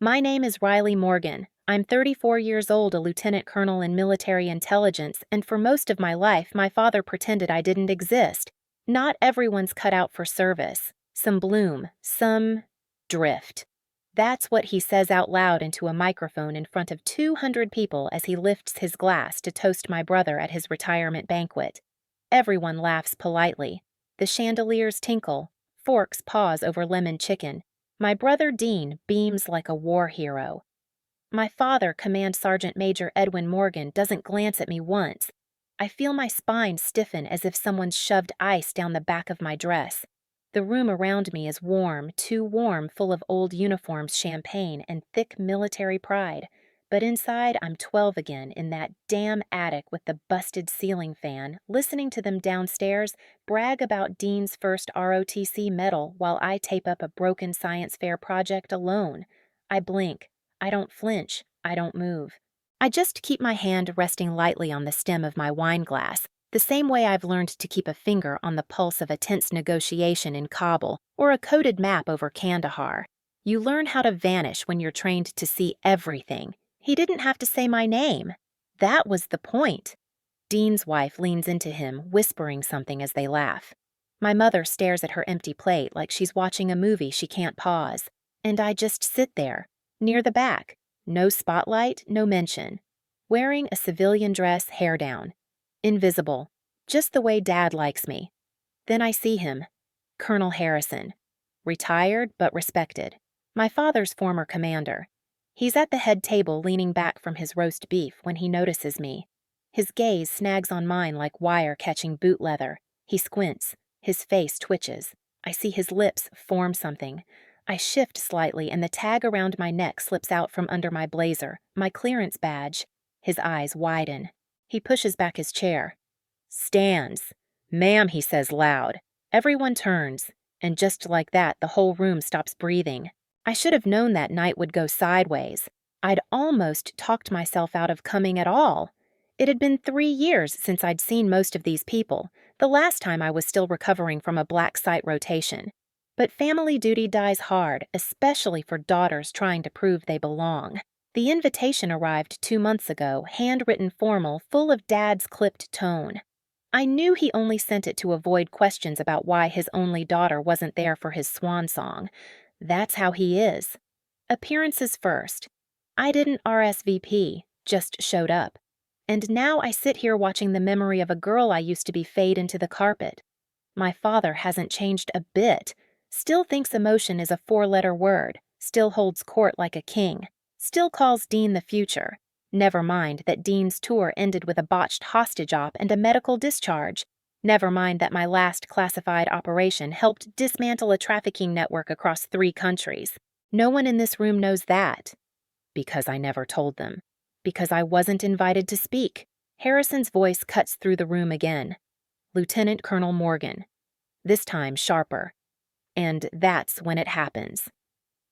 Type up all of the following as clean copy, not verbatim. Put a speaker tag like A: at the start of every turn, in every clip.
A: My name is Riley Morgan. I'm 34 years old, a lieutenant colonel in military intelligence, and for most of my life, my father pretended I didn't exist. Not everyone's cut out for service. Some bloom, some drift. That's what he says out loud into a microphone in front of 200 people as he lifts his glass to toast my brother at his retirement banquet. Everyone laughs politely. The chandeliers tinkle. Forks pause over lemon chicken. My brother Dean beams like a war hero. My father, Command Sergeant Major Edwin Morgan, doesn't glance at me once. I feel my spine stiffen as if someone shoved ice down the back of my dress. The room around me is warm, too warm, full of old uniforms, champagne, and thick military pride. But inside, I'm 12 again, in that damn attic with the busted ceiling fan, listening to them downstairs brag about Dean's first ROTC medal while I tape up a broken science fair project alone. I blink. I don't flinch. I don't move. I just keep my hand resting lightly on the stem of my wine glass, the same way I've learned to keep a finger on the pulse of a tense negotiation in Kabul or a coded map over Kandahar. You learn how to vanish when you're trained to see everything. He didn't have to say my name. That was the point. Dean's wife leans into him, whispering something as they laugh. My mother stares at her empty plate like she's watching a movie she can't pause. And I just sit there, near the back. No spotlight, no mention. Wearing a civilian dress, hair down. Invisible. Just the way Dad likes me. Then I see him. Colonel Harrison. Retired but respected. My father's former commander. He's at the head table leaning back from his roast beef when he notices me. His gaze snags on mine like wire catching boot leather. He squints. His face twitches. I see his lips form something. I shift slightly and the tag around my neck slips out from under my blazer, my clearance badge. His eyes widen. He pushes back his chair. Stands. Ma'am, he says loud. Everyone turns. And just like that, the whole room stops breathing. I should have known that night would go sideways. I'd almost talked myself out of coming at all. It had been 3 years since I'd seen most of these people. The last time I was still recovering from a black site rotation. But family duty dies hard, especially for daughters trying to prove they belong. The invitation arrived 2 months ago, handwritten formal, full of Dad's clipped tone. I knew he only sent it to avoid questions about why his only daughter wasn't there for his swan song. That's how he is. Appearances first. I didn't RSVP, just showed up. And now I sit here watching the memory of a girl I used to be fade into the carpet. My father hasn't changed a bit. Still thinks emotion is a 4-letter word. Still holds court like a king. Still calls Dean the future. Never mind that Dean's tour ended with a botched hostage op and a medical discharge. Never mind that my last classified operation helped dismantle a trafficking network across 3 countries. No one in this room knows that. Because I never told them. Because I wasn't invited to speak. Harrison's voice cuts through the room again. Lieutenant Colonel Morgan. This time sharper. And that's when it happens.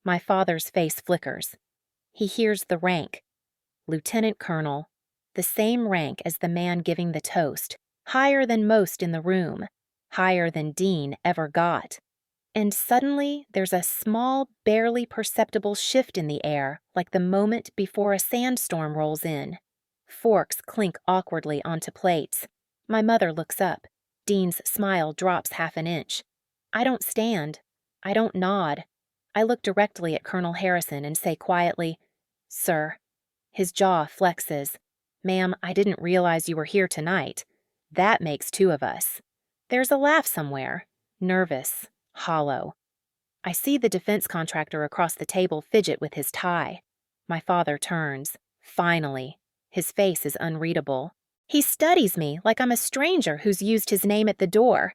A: My father's face flickers. He hears the rank. Lieutenant Colonel. The same rank as the man giving the toast. Higher than most in the room. Higher than Dean ever got. And suddenly, there's a small, barely perceptible shift in the air, like the moment before a sandstorm rolls in. Forks clink awkwardly onto plates. My mother looks up. Dean's smile drops half an inch. I don't stand. I don't nod. I look directly at Colonel Harrison and say quietly, "Sir." His jaw flexes. "Ma'am, I didn't realize you were here tonight. That makes 2 of us." There's a laugh somewhere. Nervous. Hollow. I see the defense contractor across the table fidget with his tie. My father turns. Finally. His face is unreadable. He studies me like I'm a stranger who's used his name at the door.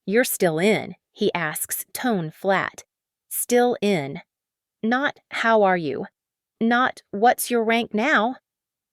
A: "You're still in," he asks, tone flat. Still in. Not, "How are you?" Not, "What's your rank now?"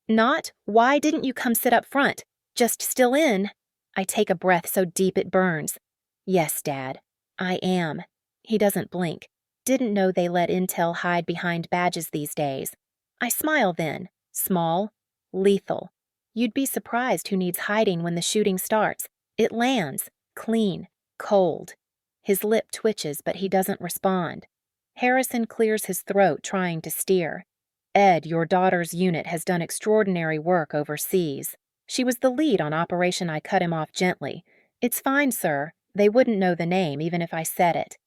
A: Not, "Why didn't you come sit up front?" Just still in. I take a breath so deep it burns. "Yes, Dad. I am." He doesn't blink. Didn't know they let intel hide behind badges these days. I smile then. Small. Lethal. You'd be surprised who needs hiding when the shooting starts. It lands. Clean. Cold. His lip twitches, but he doesn't respond. Harrison clears his throat trying to steer. Ed, your daughter's unit has done extraordinary work overseas. She was the lead on Operation I Cut Him Off Gently. It's fine, sir. They wouldn't know the name even if I said it.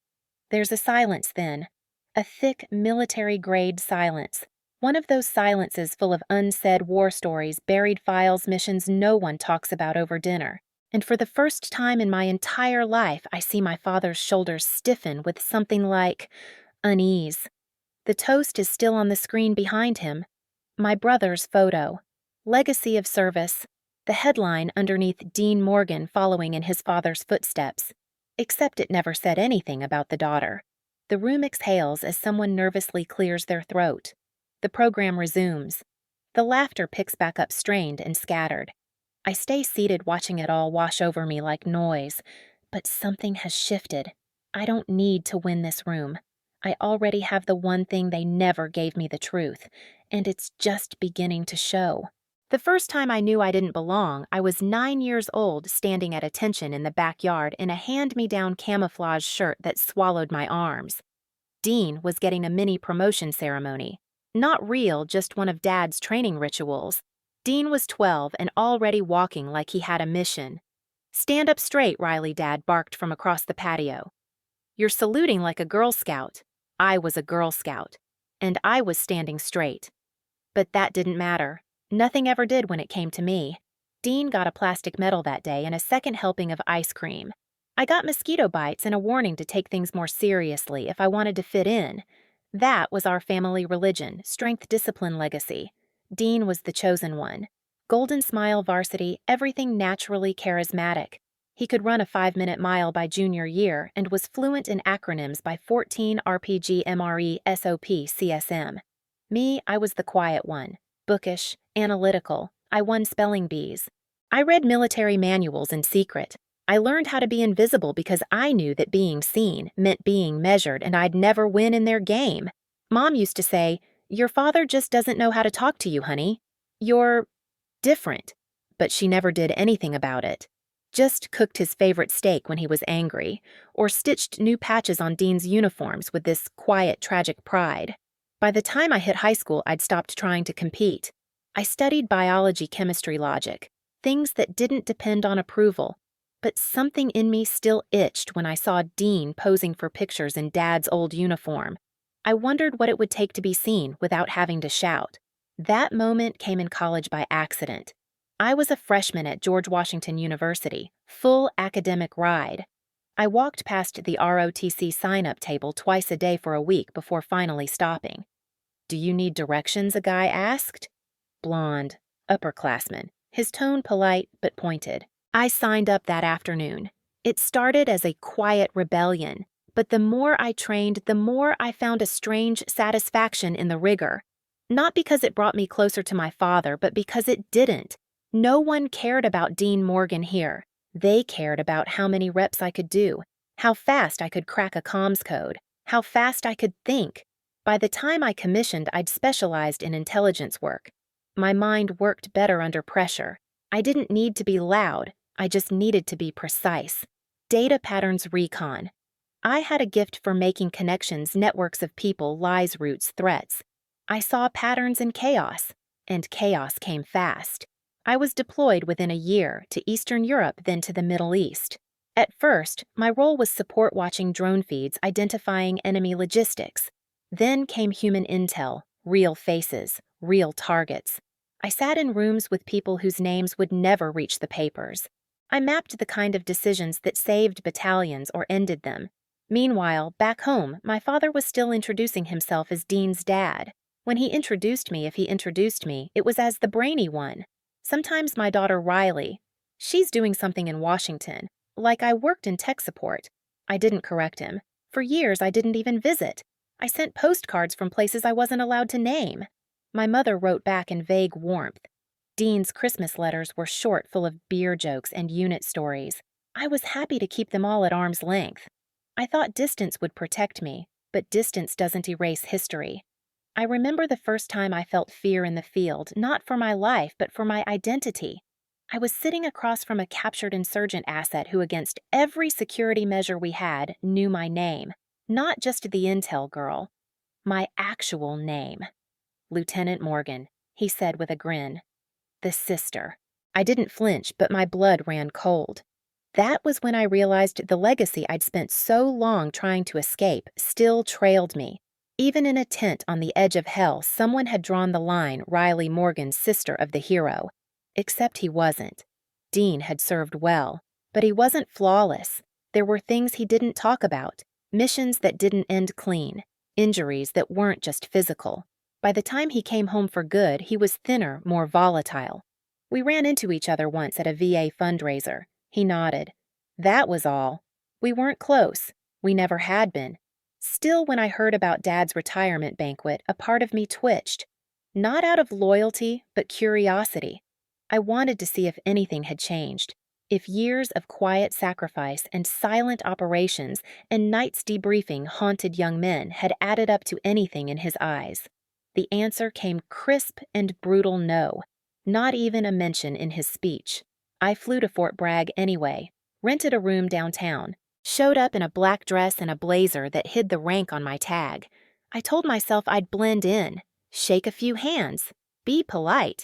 A: There's a silence then. A thick, military-grade silence. One of those silences full of unsaid war stories, buried files, missions no one talks about over dinner. And for the first time in my entire life, I see my father's shoulders stiffen with something like unease. The toast is still on the screen behind him. My brother's photo. Legacy of service. The headline underneath Dean Morgan following in his father's footsteps. Except it never said anything about the daughter. The room exhales as someone nervously clears their throat. The program resumes. The laughter picks back up strained and scattered. I stay seated watching it all wash over me like noise. But something has shifted. I don't need to win this room. I already have the one thing they never gave me the truth, and it's just beginning to show. The first time I knew I didn't belong, I was 9 years old standing at attention in the backyard in a hand-me-down camouflage shirt that swallowed my arms. Dean was getting a mini promotion ceremony. Not real, just one of Dad's training rituals. Dean was 12 and already walking like he had a mission. "Stand up straight," Riley Dad barked from across the patio. "You're saluting like a Girl Scout." I was a Girl Scout, and I was standing straight. But that didn't matter. Nothing ever did when it came to me. Dean got a plastic medal that day and a second helping of ice cream. I got mosquito bites and a warning to take things more seriously if I wanted to fit in. That was our family religion, strength discipline legacy. Dean was the chosen one. Golden Smile varsity, everything naturally charismatic. He could run a 5-minute mile by junior year and was fluent in acronyms by 14 RPG MRE SOP CSM. Me, I was the quiet one. Bookish, analytical. I won spelling bees. I read military manuals in secret. I learned how to be invisible because I knew that being seen meant being measured and I'd never win in their game. Mom used to say, "Your father just doesn't know how to talk to you, honey. You're different." But she never did anything about it. Just cooked his favorite steak when he was angry, or stitched new patches on Dean's uniforms with this quiet, tragic pride. By the time I hit high school, I'd stopped trying to compete. I studied biology, chemistry, logic, things that didn't depend on approval, but something in me still itched when I saw Dean posing for pictures in Dad's old uniform. I wondered what it would take to be seen without having to shout. That moment came in college by accident. I was a freshman at George Washington University, full academic ride. I walked past the ROTC sign-up table twice a day for a week before finally stopping. "Do you need directions?" a guy asked. Blonde, upperclassman, his tone polite but pointed. I signed up that afternoon. It started as a quiet rebellion, but the more I trained, the more I found a strange satisfaction in the rigor. Not because it brought me closer to my father, but because it didn't. No one cared about Dean Morgan here. They cared about how many reps I could do, how fast I could crack a comms code, how fast I could think. By the time I commissioned, I'd specialized in intelligence work. My mind worked better under pressure. I didn't need to be loud, I just needed to be precise. Data patterns recon. I had a gift for making connections, networks of people, lies, routes, threats. I saw patterns in chaos, and chaos came fast. I was deployed within a year to Eastern Europe, then to the Middle East. At first, my role was support watching drone feeds, identifying enemy logistics. Then came human intel, real faces, real targets. I sat in rooms with people whose names would never reach the papers. I mapped the kind of decisions that saved battalions or ended them. Meanwhile, back home, my father was still introducing himself as Dean's dad. When he introduced me, if he introduced me, it was as the brainy one. Sometimes my daughter Riley. She's doing something in Washington, like I worked in tech support. I didn't correct him. For years, I didn't even visit. I sent postcards from places I wasn't allowed to name. My mother wrote back in vague warmth. Dean's Christmas letters were short, full of beer jokes and unit stories. I was happy to keep them all at arm's length. I thought distance would protect me, but distance doesn't erase history. I remember the first time I felt fear in the field, not for my life, but for my identity. I was sitting across from a captured insurgent asset who, against every security measure we had, knew my name. Not just the intel girl, my actual name. Lieutenant Morgan, he said with a grin. The sister. I didn't flinch, but my blood ran cold. That was when I realized the legacy I'd spent so long trying to escape still trailed me. Even in a tent on the edge of hell, someone had drawn the line Riley Morgan's sister of the hero. Except he wasn't. Dean had served well, but he wasn't flawless. There were things he didn't talk about, missions that didn't end clean, injuries that weren't just physical. By the time he came home for good, he was thinner, more volatile. We ran into each other once at a VA fundraiser. He nodded. That was all. We weren't close. We never had been. Still, when I heard about Dad's retirement banquet, a part of me twitched. Not out of loyalty, but curiosity. I wanted to see if anything had changed. If years of quiet sacrifice and silent operations and nights debriefing haunted young men had added up to anything in his eyes. The answer came crisp and brutal no. Not even a mention in his speech. I flew to Fort Bragg anyway, rented a room downtown, showed up in a black dress and a blazer that hid the rank on my tag. I told myself I'd blend in, shake a few hands, be polite.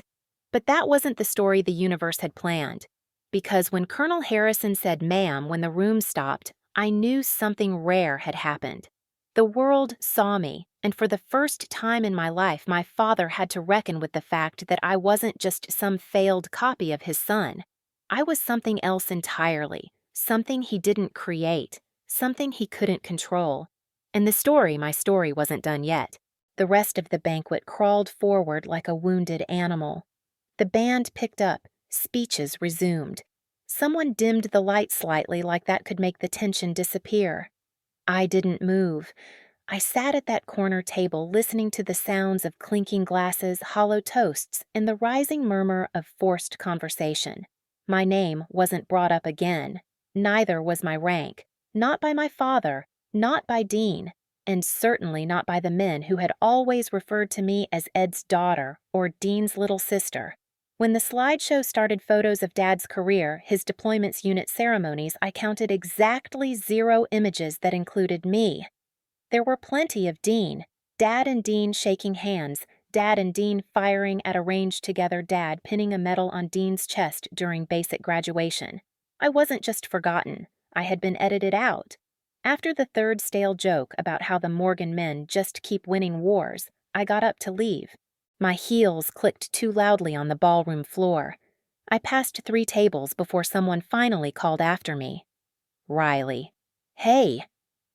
A: But that wasn't the story the universe had planned. Because when Colonel Harrison said ma'am when the room stopped, I knew something rare had happened. The world saw me, and for the first time in my life, my father had to reckon with the fact that I wasn't just some failed copy of his son. I was something else entirely, something he didn't create, something he couldn't control. And my story wasn't done yet. The rest of the banquet crawled forward like a wounded animal. The band picked up, speeches resumed. Someone dimmed the light slightly like that could make the tension disappear. I didn't move. I sat at that corner table listening to the sounds of clinking glasses, hollow toasts, and the rising murmur of forced conversation. My name wasn't brought up again. Neither was my rank. Not by my father, not by Dean, and certainly not by the men who had always referred to me as Ed's daughter or Dean's little sister. When the slideshow started photos of Dad's career, his deployment's unit ceremonies, I counted exactly 0 images that included me. There were plenty of Dean, Dad and Dean shaking hands, Dad and Dean firing at a range together, Dad pinning a medal on Dean's chest during basic graduation. I wasn't just forgotten. I had been edited out. After the third stale joke about how the Morgan men just keep winning wars, I got up to leave. My heels clicked too loudly on the ballroom floor. I passed 3 tables before someone finally called after me. Riley. Hey!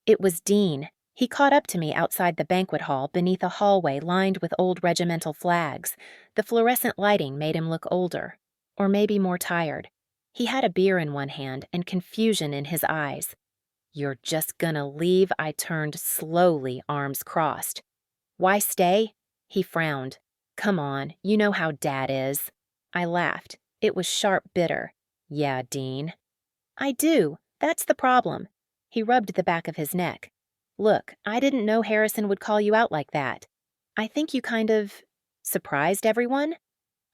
A: It was Dean. He caught up to me outside the banquet hall beneath a hallway lined with old regimental flags. The fluorescent lighting made him look older. Or maybe more tired. He had a beer in one hand and confusion in his eyes. You're just gonna leave? I turned slowly, arms crossed. Why stay? He frowned. Come on, you know how Dad is. I laughed. It was sharp bitter. Yeah, Dean. I do. That's the problem. He rubbed the back of his neck. Look, I didn't know Harrison would call you out like that. I think you kind of surprised everyone?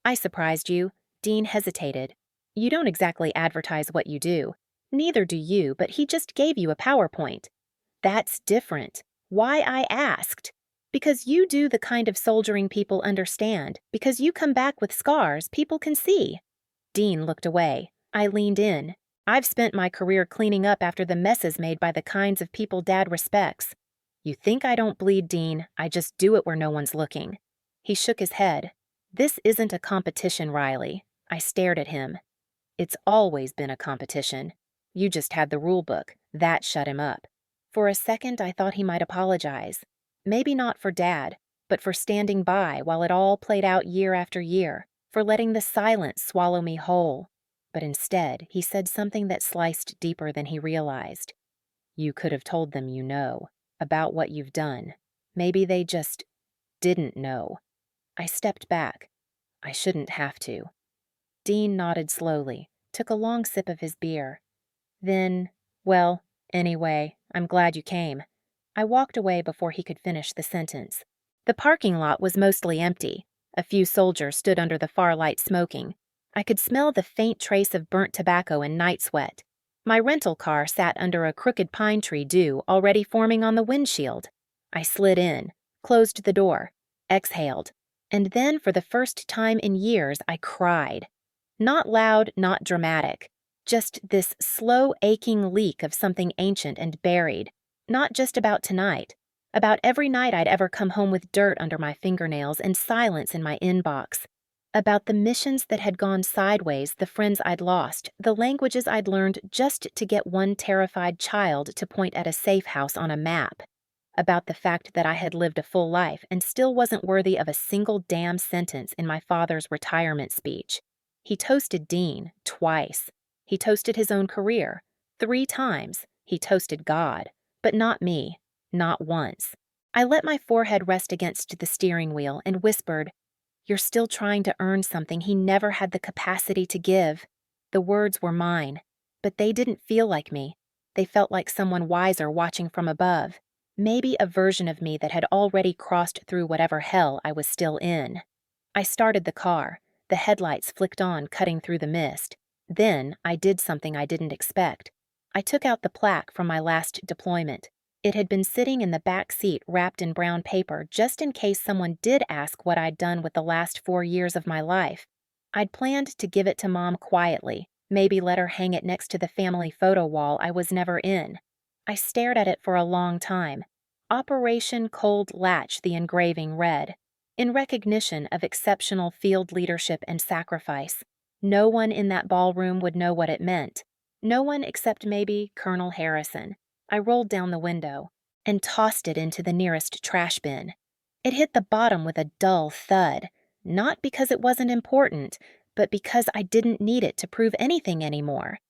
A: I surprised you. Dean hesitated. You don't exactly advertise what you do. Neither do you, but he just gave you a PowerPoint. That's different. Why I asked? Because you do the kind of soldiering people understand. Because you come back with scars people can see. Dean looked away. I leaned in. I've spent my career cleaning up after the messes made by the kinds of people Dad respects. You think I don't bleed, Dean. I just do it where no one's looking. He shook his head. This isn't a competition, Riley. I stared at him. It's always been a competition. You just had the rule book. That shut him up. For a second, I thought he might apologize. Maybe not for Dad, but for standing by while it all played out year after year, for letting the silence swallow me whole. But instead, he said something that sliced deeper than he realized. You could have told them you know, about what you've done. Maybe they just didn't know. I stepped back. I shouldn't have to. Dean nodded slowly, took a long sip of his beer. Then, well, anyway, I'm glad you came. I walked away before he could finish the sentence. The parking lot was mostly empty. A few soldiers stood under the far light smoking. I could smell the faint trace of burnt tobacco and night sweat. My rental car sat under a crooked pine tree dew already forming on the windshield. I slid in, closed the door, exhaled, and then for the first time in years I cried. Not loud, not dramatic. Just this slow, aching leak of something ancient and buried. Not just about tonight. About every night I'd ever come home with dirt under my fingernails and silence in my inbox. About the missions that had gone sideways, the friends I'd lost, the languages I'd learned just to get one terrified child to point at a safe house on a map. About the fact that I had lived a full life and still wasn't worthy of a single damn sentence in my father's retirement speech. He toasted Dean twice. He toasted his own career 3 times. He toasted God, but not me, not once. I let my forehead rest against the steering wheel and whispered, "You're still trying to earn something he never had the capacity to give." The words were mine, but they didn't feel like me. They felt like someone wiser watching from above. Maybe a version of me that had already crossed through whatever hell I was still in. I started the car. The headlights flicked on, cutting through the mist. Then I did something I didn't expect. I took out the plaque from my last deployment. It had been sitting in the back seat wrapped in brown paper just in case someone did ask what I'd done with the last 4 years of my life. I'd planned to give it to Mom quietly, maybe let her hang it next to the family photo wall I was never in. I stared at it for a long time. Operation Cold Latch, the engraving read, in recognition of exceptional field leadership and sacrifice. No one in that ballroom would know what it meant. No one except maybe Colonel Harrison. I rolled down the window and tossed it into the nearest trash bin. It hit the bottom with a dull thud, not because it wasn't important, but because I didn't need it to prove anything anymore.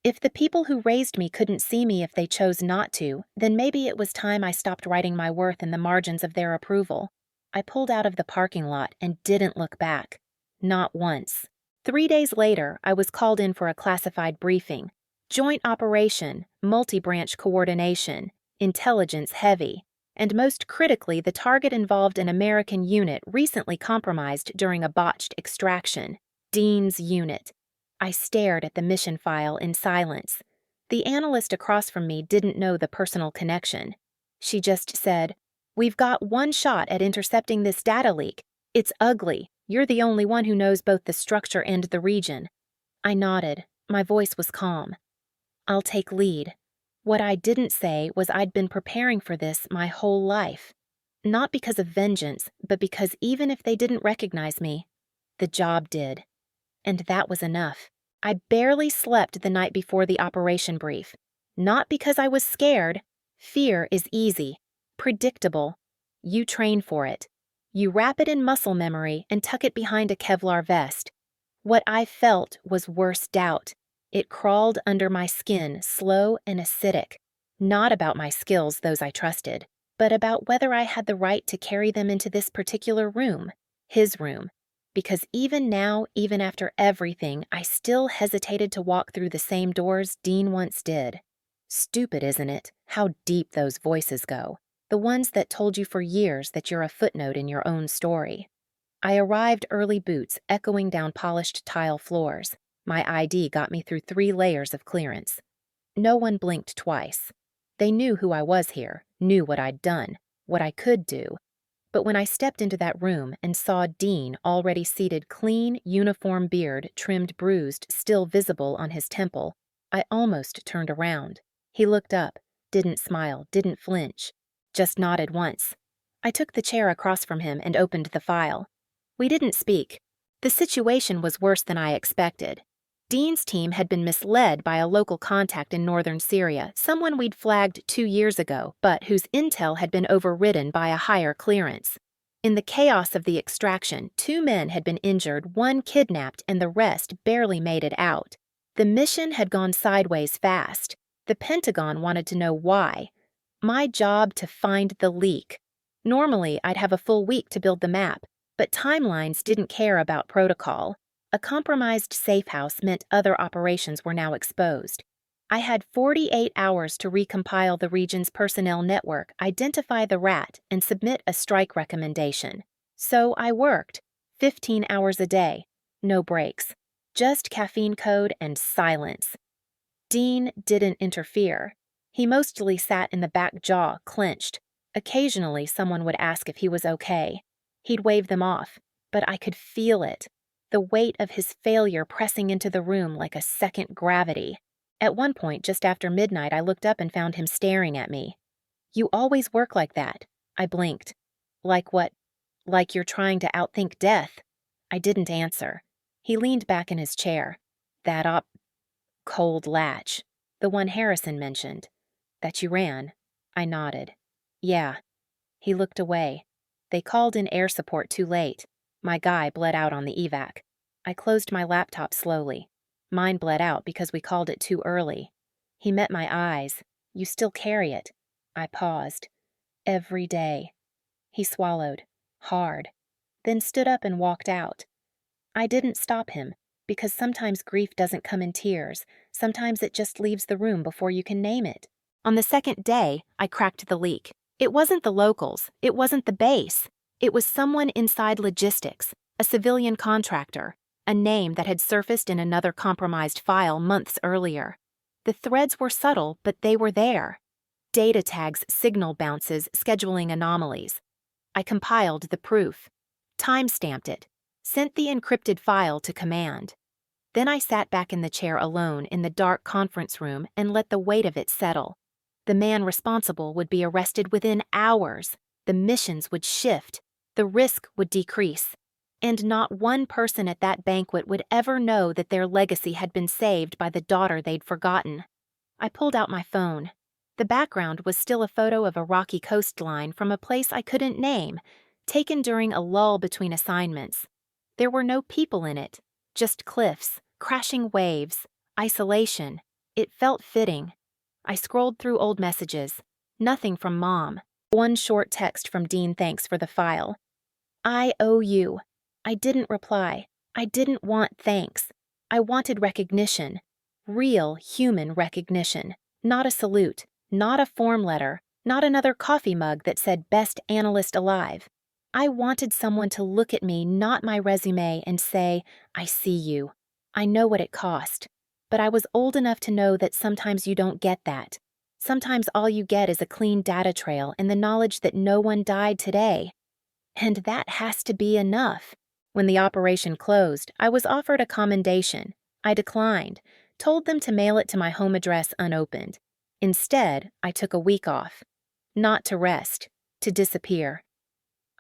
A: If the people who raised me couldn't see me if they chose not to, then maybe it was time I stopped writing my worth in the margins of their approval. I pulled out of the parking lot and didn't look back. Not once. 3 days later, I was called in for a classified briefing. Joint operation, multi-branch coordination, intelligence heavy, and most critically, the target involved an American unit recently compromised during a botched extraction. Dean's unit. I stared at the mission file in silence. The analyst across from me didn't know the personal connection. She just said, "We've got one shot at intercepting this data leak. It's ugly. You're the only one who knows both the structure and the region." I nodded. My voice was calm. "I'll take lead." What I didn't say was I'd been preparing for this my whole life. Not because of vengeance, but because even if they didn't recognize me, the job did. And that was enough. I barely slept the night before the operation brief. Not because I was scared. Fear is easy, predictable. You train for it. You wrap it in muscle memory and tuck it behind a Kevlar vest. What I felt was worse doubt. It crawled under my skin, slow and acidic. Not about my skills, those I trusted, but about whether I had the right to carry them into this particular room, his room. Because even now, even after everything, I still hesitated to walk through the same doors Dean once did. Stupid, isn't it, how deep those voices go, the ones that told you for years that you're a footnote in your own story. I arrived early, boots echoing down polished tile floors. My ID got me through 3 layers of clearance. No one blinked twice. They knew who I was here, knew what I'd done, what I could do. But when I stepped into that room and saw Dean already seated, clean, uniform beard, trimmed bruised, still visible on his temple, I almost turned around. He looked up, didn't smile, didn't flinch, just nodded once. I took the chair across from him and opened the file. We didn't speak. The situation was worse than I expected. Dean's team had been misled by a local contact in northern Syria, someone we'd flagged 2 years ago, but whose intel had been overridden by a higher clearance. In the chaos of the extraction, 2 men had been injured, 1 kidnapped, and the rest barely made it out. The mission had gone sideways fast. The Pentagon wanted to know why. My job to find the leak. Normally, I'd have a full week to build the map, but timelines didn't care about protocol. A compromised safe house meant other operations were now exposed. I had 48 hours to recompile the region's personnel network, identify the rat, and submit a strike recommendation. So I worked, 15 hours a day, no breaks, just caffeine code and silence. Dean didn't interfere. He mostly sat in the back, jaw clenched. Occasionally, someone would ask if he was okay. He'd wave them off, but I could feel it, the weight of his failure pressing into the room like a second gravity. At one point, just after midnight, I looked up and found him staring at me. "You always work like that." I blinked. "Like what? Like you're trying to outthink death?" I didn't answer. He leaned back in his chair. "That cold latch. The one Harrison mentioned. That you ran." I nodded. "Yeah." He looked away. "They called in air support too late. My guy bled out on the evac." I closed my laptop slowly. "Mine bled out because we called it too early." He met my eyes. "You still carry it." I paused. "Every day." He swallowed. Hard. Then stood up and walked out. I didn't stop him, because sometimes grief doesn't come in tears. Sometimes it just leaves the room before you can name it. On the second day, I cracked the leak. It wasn't the locals. It wasn't the base. It was someone inside logistics, a civilian contractor, a name that had surfaced in another compromised file months earlier. The threads were subtle, but they were there. Data tags, signal bounces, scheduling anomalies. I compiled the proof, time-stamped it, sent the encrypted file to command. Then I sat back in the chair alone in the dark conference room and let the weight of it settle. The man responsible would be arrested within hours. The missions would shift. The risk would decrease. And not one person at that banquet would ever know that their legacy had been saved by the daughter they'd forgotten. I pulled out my phone. The background was still a photo of a rocky coastline from a place I couldn't name, taken during a lull between assignments. There were no people in it, just cliffs, crashing waves, isolation. It felt fitting. I scrolled through old messages. Nothing from Mom. One short text from Dean, "Thanks for the file." "I owe you." I didn't reply. I didn't want thanks. I wanted recognition. Real human recognition. Not a salute. Not a form letter. Not another coffee mug that said "Best Analyst Alive." I wanted someone to look at me, not my resume, and say, "I see you. I know what it cost." But I was old enough to know that sometimes you don't get that. Sometimes all you get is a clean data trail and the knowledge that no one died today. And that has to be enough. When the operation closed, I was offered a commendation. I declined, told them to mail it to my home address unopened. Instead, I took a week off. Not to rest, to disappear.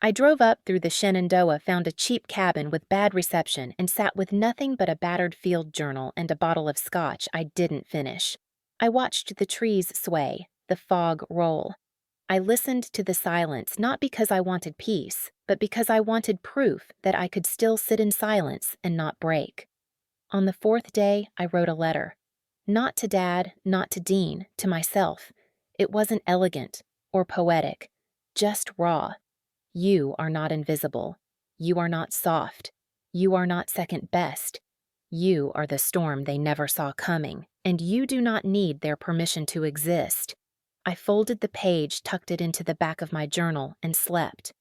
A: I drove up through the Shenandoah, found a cheap cabin with bad reception, and sat with nothing but a battered field journal and a bottle of scotch I didn't finish. I watched the trees sway, the fog roll. I listened to the silence not because I wanted peace, but because I wanted proof that I could still sit in silence and not break. On the fourth day, I wrote a letter. Not to Dad, not to Dean, to myself. It wasn't elegant or poetic, just raw. You are not invisible. You are not soft. You are not second best. You are the storm they never saw coming, and you do not need their permission to exist. I folded the page, tucked it into the back of my journal, and slept.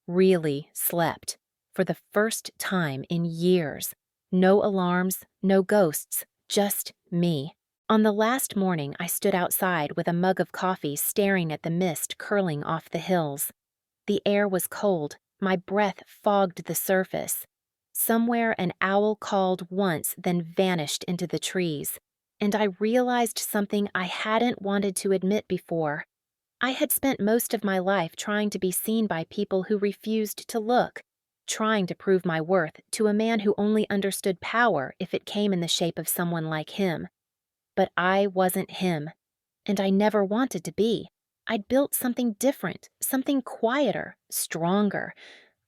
A: Really slept. For the first time in years. No alarms, no ghosts, just me. On the last morning, I stood outside with a mug of coffee staring at the mist curling off the hills. The air was cold. My breath fogged the surface. Somewhere an owl called once, then vanished into the trees. And I realized something I hadn't wanted to admit before. I had spent most of my life trying to be seen by people who refused to look, trying to prove my worth to a man who only understood power if it came in the shape of someone like him. But I wasn't him, and I never wanted to be. I'd built something different, something quieter, stronger.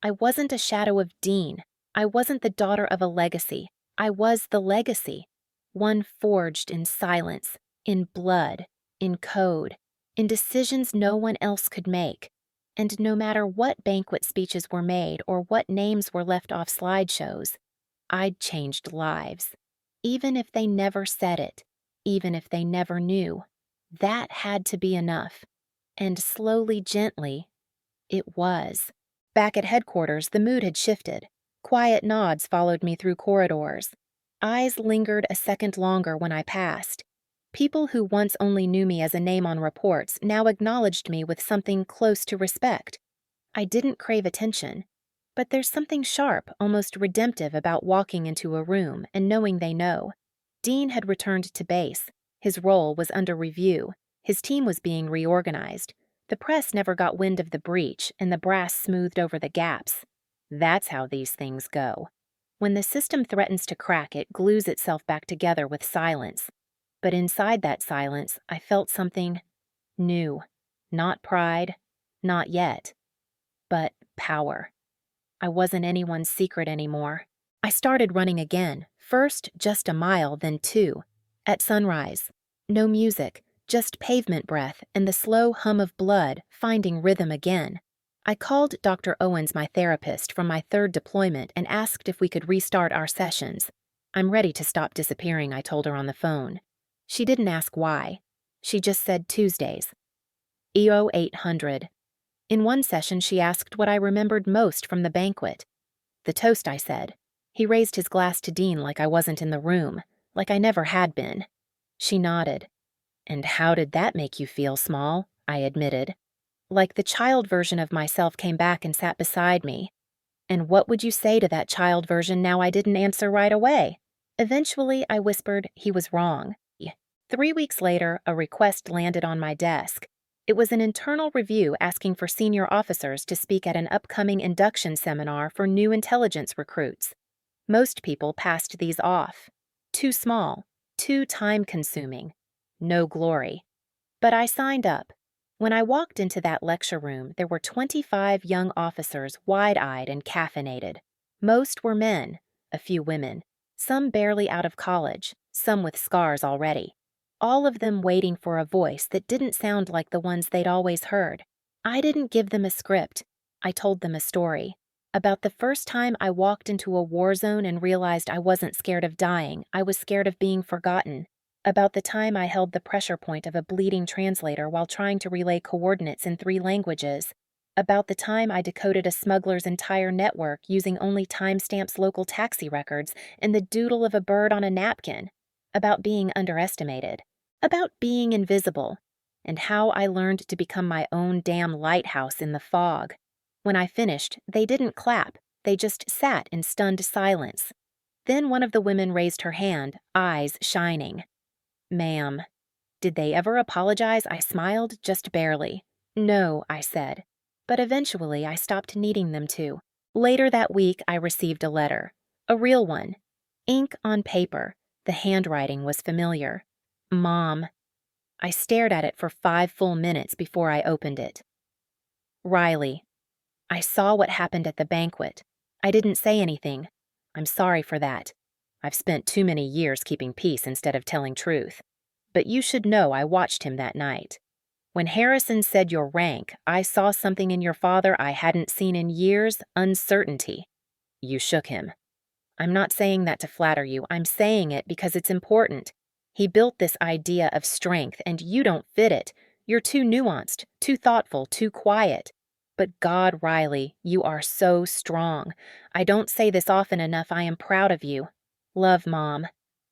A: I wasn't a shadow of Dean. I wasn't the daughter of a legacy. I was the legacy. One forged in silence, in blood, in code, in decisions no one else could make. And no matter what banquet speeches were made or what names were left off slideshows, I'd changed lives. Even if they never said it, even if they never knew, that had to be enough. And slowly, gently, it was. Back at headquarters, the mood had shifted. Quiet nods followed me through corridors. Eyes lingered a second longer when I passed. People who once only knew me as a name on reports now acknowledged me with something close to respect. I didn't crave attention, but there's something sharp, almost redemptive about walking into a room and knowing they know. Dean had returned to base. His role was under review. His team was being reorganized. The press never got wind of the breach, and the brass smoothed over the gaps. That's how these things go. When the system threatens to crack, it glues itself back together with silence. But inside that silence, I felt something new. Not pride, not yet, but power. I wasn't anyone's secret anymore. I started running again, first just a mile, then 2. At sunrise. No music, just pavement breath and the slow hum of blood finding rhythm again. I called Dr. Owens, my therapist, from my 3rd deployment and asked if we could restart our sessions. I'm ready to stop disappearing, I told her on the phone. She didn't ask why. She just said Tuesdays. EO 800. In one session, she asked what I remembered most from the banquet. The toast, I said. He raised his glass to Dean like I wasn't in the room, like I never had been. She nodded. And how did that make you feel, Small? I admitted. Like the child version of myself came back and sat beside me. And what would you say to that child version now I didn't answer right away? Eventually, I whispered he was wrong. 3 weeks later, a request landed on my desk. It was an internal review asking for senior officers to speak at an upcoming induction seminar for new intelligence recruits. Most people passed these off. Too small, too time-consuming, no glory. But I signed up. When I walked into that lecture room, there were 25 young officers, wide-eyed and caffeinated. Most were men, a few women, some barely out of college, some with scars already. All of them waiting for a voice that didn't sound like the ones they'd always heard. I didn't give them a script. I told them a story. About the first time I walked into a war zone and realized I wasn't scared of dying, I was scared of being forgotten. About the time I held the pressure point of a bleeding translator while trying to relay coordinates in 3 languages. About the time I decoded a smuggler's entire network using only timestamps, local taxi records, and the doodle of a bird on a napkin. About being underestimated. About being invisible. And how I learned to become my own damn lighthouse in the fog. When I finished, they didn't clap. They just sat in stunned silence. Then one of the women raised her hand, eyes shining. Ma'am. Did they ever apologize? I smiled, just barely. No, I said. But eventually I stopped needing them to. Later that week, I received a letter. A real one. Ink on paper. The handwriting was familiar. Mom. I stared at it for 5 full minutes before I opened it. Riley. I saw what happened at the banquet. I didn't say anything. I'm sorry for that. I've spent too many years keeping peace instead of telling truth. But you should know I watched him that night. When Harrison said your rank, I saw something in your father I hadn't seen in years, uncertainty. You shook him. I'm not saying that to flatter you. I'm saying it because it's important. He built this idea of strength, and you don't fit it. You're too nuanced, too thoughtful, too quiet. But God, Riley, you are so strong. I don't say this often enough. I am proud of you. Love, Mom.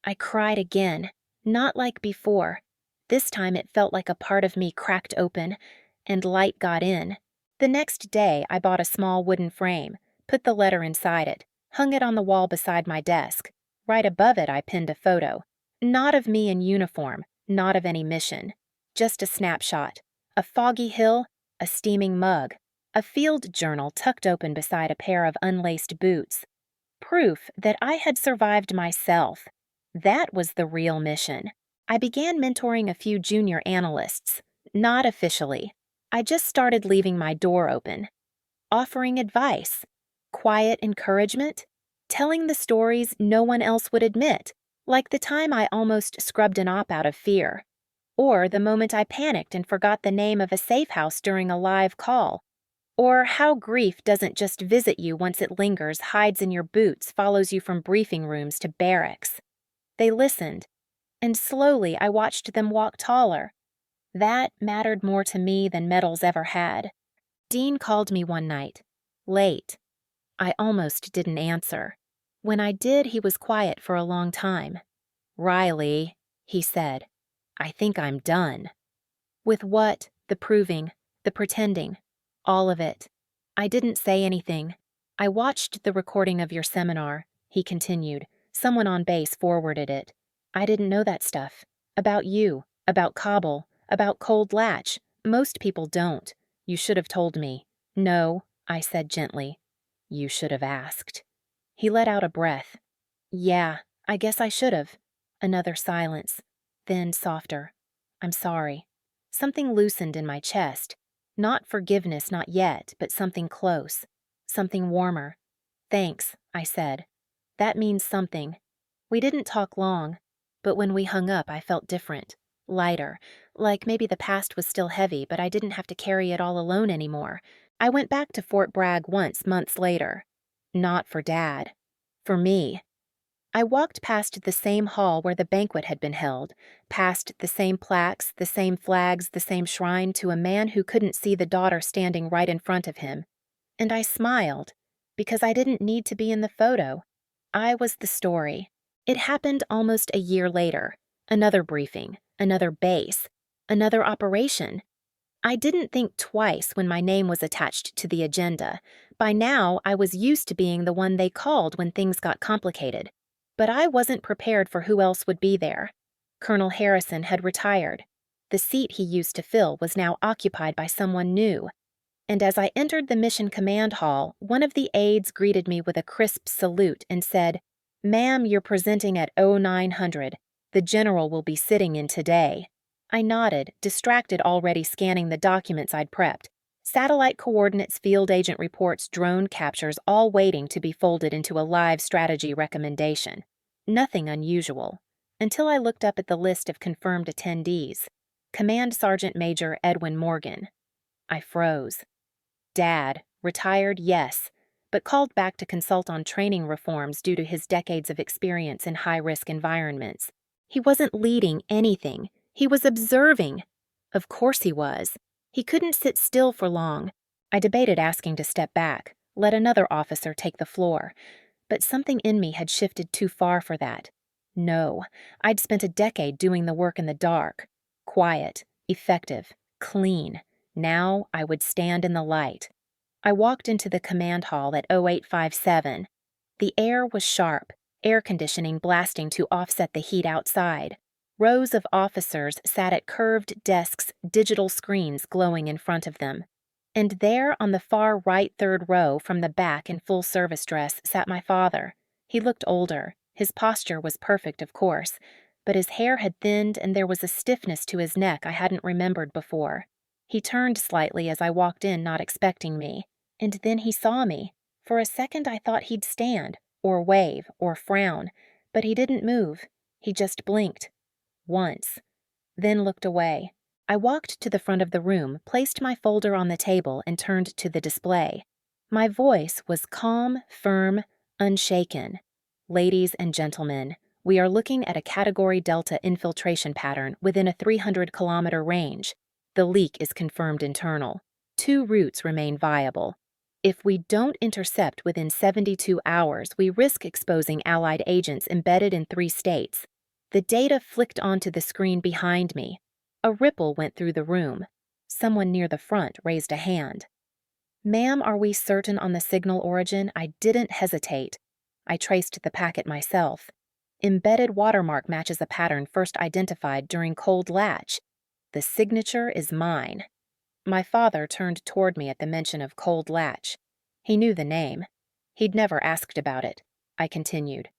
A: I cried again, not like before. This time it felt like a part of me cracked open, and light got in. The next day, I bought a small wooden frame, put the letter inside it, hung it on the wall beside my desk. Right above it, I pinned a photo. Not of me in uniform, not of any mission. Just a snapshot. A foggy hill, a steaming mug, a field journal tucked open beside a pair of unlaced boots. Proof that I had survived myself. That was the real mission. I began mentoring a few junior analysts. Not officially. I just started leaving my door open. Offering advice. Quiet encouragement. Telling the stories no one else would admit. Like the time I almost scrubbed an op out of fear. Or the moment I panicked and forgot the name of a safe house during a live call. Or how grief doesn't just visit you once it lingers, hides in your boots, follows you from briefing rooms to barracks. They listened, and slowly I watched them walk taller. That mattered more to me than medals ever had. Dean called me one night, late. I almost didn't answer. When I did, he was quiet for a long time. Riley, he said. I think I'm done. With what? The proving, the pretending, all of it. I didn't say anything. I watched the recording of your seminar, he continued. Someone on base forwarded it. I didn't know that stuff. About you, about Kabul, about Cold Latch. Most people don't. You should have told me. No, I said gently. You should have asked. He let out a breath. Yeah, I guess I should have. Another silence. Then softer. I'm sorry. Something loosened in my chest. Not forgiveness, not yet, but something close. Something warmer. Thanks, I said. That means something. We didn't talk long, but when we hung up, I felt different. Lighter. Like maybe the past was still heavy, but I didn't have to carry it all alone anymore. I went back to Fort Bragg once, months later. Not for Dad. For me. I walked past the same hall where the banquet had been held, past the same plaques, the same flags, the same shrine to a man who couldn't see the daughter standing right in front of him. And I smiled, because I didn't need to be in the photo. I was the story. It happened almost a year later. Another briefing, another base, another operation. I didn't think twice when my name was attached to the agenda. By now, I was used to being the one they called when things got complicated. But I wasn't prepared for who else would be there. Colonel Harrison had retired. The seat he used to fill was now occupied by someone new. And as I entered the mission command hall, one of the aides greeted me with a crisp salute and said, "Ma'am, you're presenting at 0900. The general will be sitting in today." I nodded, distracted already scanning the documents I'd prepped. Satellite coordinates, field agent reports, drone captures, all waiting to be folded into a live strategy recommendation. Nothing unusual. Until I looked up at the list of confirmed attendees. Command Sergeant Major Edwin Morgan. I froze. Dad, retired, yes, but called back to consult on training reforms due to his decades of experience in high-risk environments. He wasn't leading anything. He was observing. Of course he was. He couldn't sit still for long. I debated asking to step back, let another officer take the floor, but something in me had shifted too far for that. No, I'd spent a decade doing the work in the dark. Quiet, effective, clean. Now I would stand in the light. I walked into the command hall at 0857. The air was sharp, air conditioning blasting to offset the heat outside. Rows of officers sat at curved desks, digital screens glowing in front of them. And there on the far right third row from the back in full service dress sat my father. He looked older. His posture was perfect, of course, but his hair had thinned and there was a stiffness to his neck I hadn't remembered before. He turned slightly as I walked in, not expecting me. And then he saw me. For a second I thought he'd stand, or wave, or frown, but he didn't move. He just blinked. Once. Then looked away. I walked to the front of the room, placed my folder on the table, and turned to the display. My voice was calm, firm, unshaken. Ladies and gentlemen, we are looking at a Category Delta infiltration pattern within a 300-kilometer range. The leak is confirmed internal. 2 routes remain viable. If we don't intercept within 72 hours, we risk exposing Allied agents embedded in 3 states. The data flicked onto the screen behind me. A ripple went through the room. Someone near the front raised a hand. "Ma'am, are we certain on the signal origin?" I didn't hesitate. I traced the packet myself. Embedded watermark matches a pattern first identified during Cold Latch. The signature is mine. My father turned toward me at the mention of Cold Latch. He knew the name. He'd never asked about it. I continued.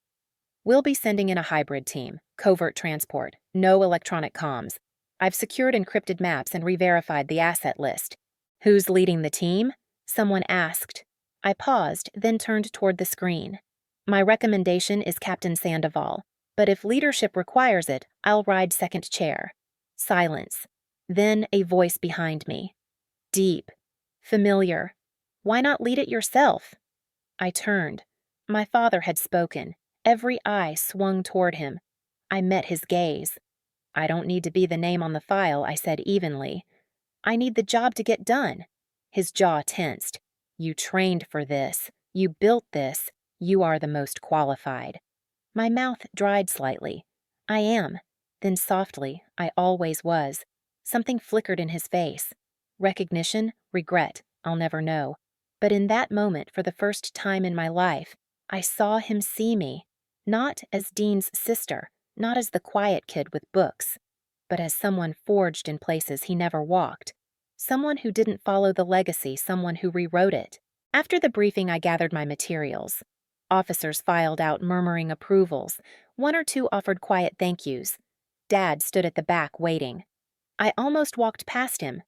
A: "We'll be sending in a hybrid team, covert transport, no electronic comms. I've secured encrypted maps and re-verified the asset list." "Who's leading the team?" someone asked. I paused, then turned toward the screen. "My recommendation is Captain Sandoval, but if leadership requires it, I'll ride second chair." Silence. Then a voice behind me. Deep. Familiar. "Why not lead it yourself?" I turned. My father had spoken. Every eye swung toward him. I met his gaze. "I don't need to be the name on the file," I said evenly. "I need the job to get done." His jaw tensed. "You trained for this. You built this. You are the most qualified." My mouth dried slightly. "I am." Then softly, I always was. Something flickered in his face. Recognition, regret, I'll never know. But in that moment, for the first time in my life, I saw him see me. Not as Dean's sister, not as the quiet kid with books, but as someone forged in places he never walked. Someone who didn't follow the legacy, someone who rewrote it. After the briefing, I gathered my materials. Officers filed out murmuring approvals. One or two offered quiet thank yous. Dad stood at the back waiting. I almost walked past him,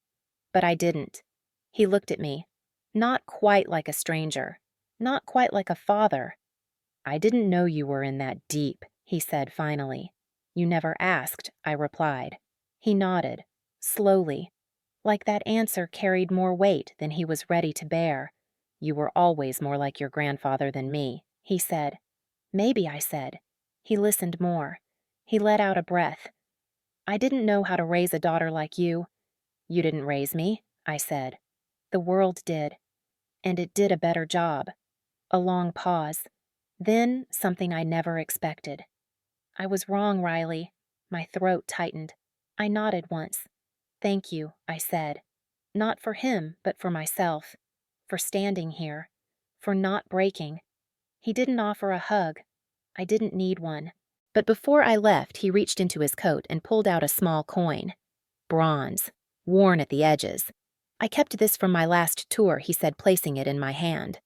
A: but I didn't. He looked at me, not quite like a stranger, not quite like a father. "I didn't know you were in that deep," he said finally. "You never asked," I replied. He nodded, slowly, like that answer carried more weight than he was ready to bear. "You were always more like your grandfather than me," he said. "Maybe," I said. He listened more. He let out a breath. "I didn't know how to raise a daughter like you." "You didn't raise me," I said. "The world did. And it did a better job." A long pause. Then something I never expected. "I was wrong, Riley." My throat tightened. I nodded once. "Thank you," I said. Not for him, but for myself. For standing here. For not breaking. He didn't offer a hug. I didn't need one. But before I left, he reached into his coat and pulled out a small coin. Bronze. Worn at the edges. "I kept this from my last tour," he said, placing it in my hand.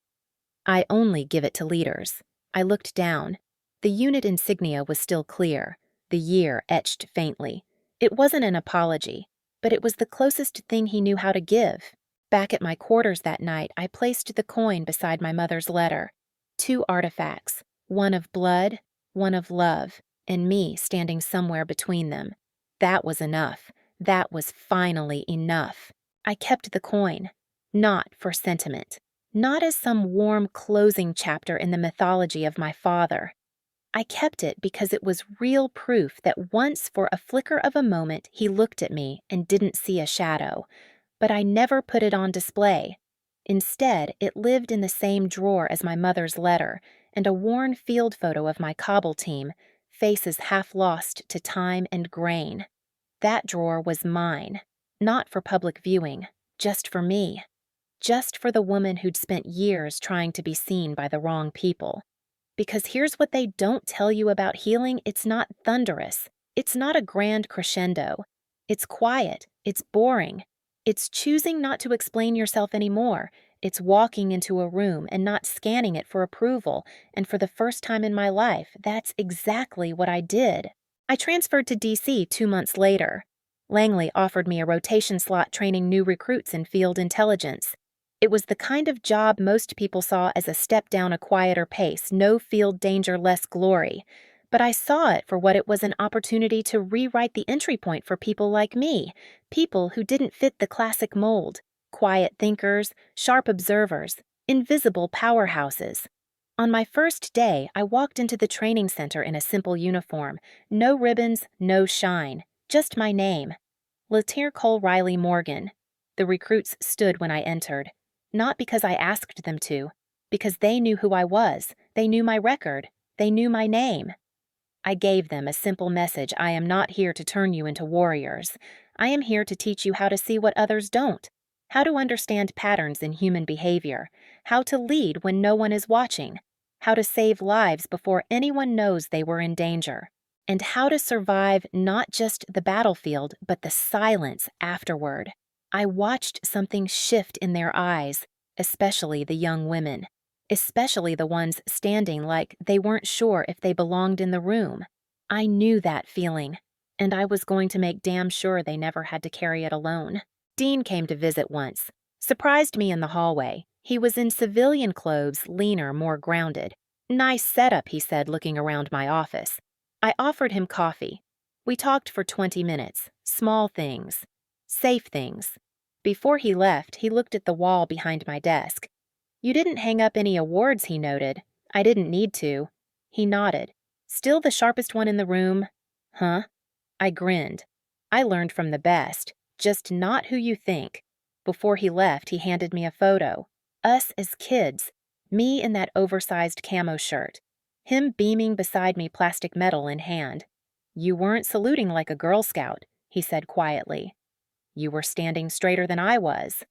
A: "I only give it to leaders." I looked down. The unit insignia was still clear, the year etched faintly. It wasn't an apology, but it was the closest thing he knew how to give. Back at my quarters that night, I placed the coin beside my mother's letter. 2 artifacts, one of blood, one of love, and me standing somewhere between them. That was enough. That was finally enough. I kept the coin, not for sentiment. Not as some warm closing chapter in the mythology of my father. I kept it because it was real proof that once for a flicker of a moment he looked at me and didn't see a shadow. But I never put it on display. Instead, it lived in the same drawer as my mother's letter and a worn field photo of my cobble team, faces half lost to time and grain. That drawer was mine, not for public viewing, just for me. Just for the woman who'd spent years trying to be seen by the wrong people. Because here's what they don't tell you about healing: it's not thunderous. It's not a grand crescendo. It's quiet. It's boring. It's choosing not to explain yourself anymore. It's walking into a room and not scanning it for approval. And for the first time in my life, that's exactly what I did. I transferred to DC 2 months later. Langley offered me a rotation slot training new recruits in field intelligence. It was the kind of job most people saw as a step down a quieter pace, no field danger, less glory. But I saw it for what it was: an opportunity to rewrite the entry point for people like me, people who didn't fit the classic mold, quiet thinkers, sharp observers, invisible powerhouses. On my first day, I walked into the training center in a simple uniform, no ribbons, no shine, just my name. Latier Cole Riley Morgan. The recruits stood when I entered. Not because I asked them to, because they knew who I was, they knew my record, they knew my name. I gave them a simple message: I am not here to turn you into warriors. I am here to teach you how to see what others don't, how to understand patterns in human behavior, how to lead when no one is watching, how to save lives before anyone knows they were in danger, and how to survive not just the battlefield, but the silence afterward. I watched something shift in their eyes, especially the young women, especially the ones standing like they weren't sure if they belonged in the room. I knew that feeling, and I was going to make damn sure they never had to carry it alone. Dean came to visit once, surprised me in the hallway. He was in civilian clothes, leaner, more grounded. "Nice setup," he said, looking around my office. I offered him coffee. We talked for 20 minutes, small things, safe things. Before he left, he looked at the wall behind my desk. "You didn't hang up any awards," he noted. "I didn't need to." He nodded. "Still the sharpest one in the room?" "Huh?" I grinned. "I learned from the best, just not who you think." Before he left, he handed me a photo. Us as kids. Me in that oversized camo shirt. Him beaming beside me, plastic medal in hand. You weren't saluting like a Girl Scout, he said quietly. You were standing straighter than I was.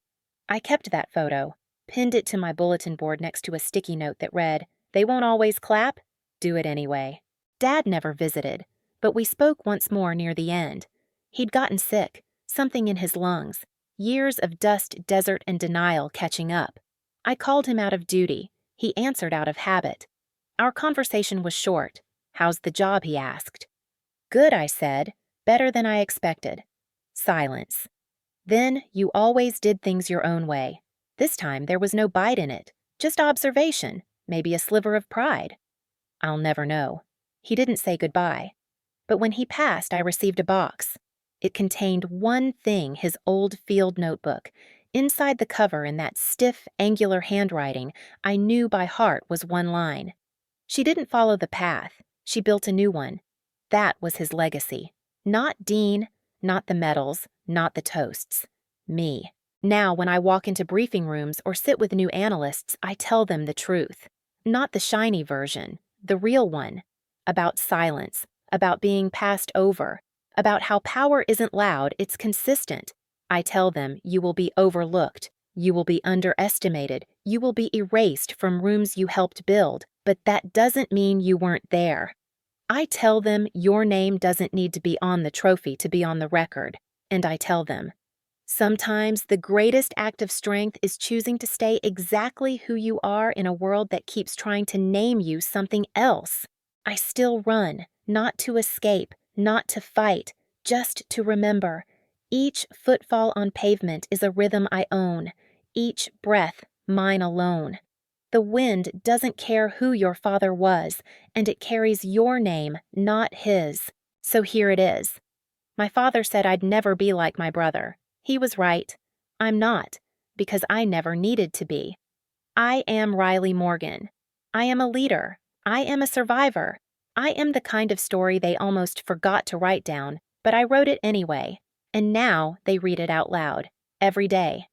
A: I kept that photo, pinned it to my bulletin board next to a sticky note that read, "They won't always clap? Do it anyway." Dad never visited, but we spoke once more near the end. He'd gotten sick, something in his lungs, years of dust, desert, and denial catching up. I called him out of duty. He answered out of habit. Our conversation was short. "How's the job?" he asked. "Good," I said. "Better than I expected." Silence. "Then you always did things your own way." This time there was no bite in it, just observation, maybe a sliver of pride. I'll never know. He didn't say goodbye. But when he passed, I received a box. It contained one thing, his old field notebook. Inside the cover, in that stiff, angular handwriting, I knew by heart was one line. She didn't follow the path. She built a new one. That was his legacy. Not Dean, not the medals, not the toasts. Me. Now, when I walk into briefing rooms or sit with new analysts, I tell them the truth. Not the shiny version, the real one. About silence, about being passed over, about how power isn't loud, it's consistent. I tell them you will be overlooked, you will be underestimated, you will be erased from rooms you helped build, but that doesn't mean you weren't there. I tell them your name doesn't need to be on the trophy to be on the record, and I tell them, sometimes the greatest act of strength is choosing to stay exactly who you are in a world that keeps trying to name you something else. I still run, not to escape, not to fight, just to remember. Each footfall on pavement is a rhythm I own, each breath mine alone. The wind doesn't care who your father was, and it carries your name, not his. So here it is. My father said I'd never be like my brother. He was right. I'm not, because I never needed to be. I am Riley Morgan. I am a leader. I am a survivor. I am the kind of story they almost forgot to write down, but I wrote it anyway. And now they read it out loud, every day.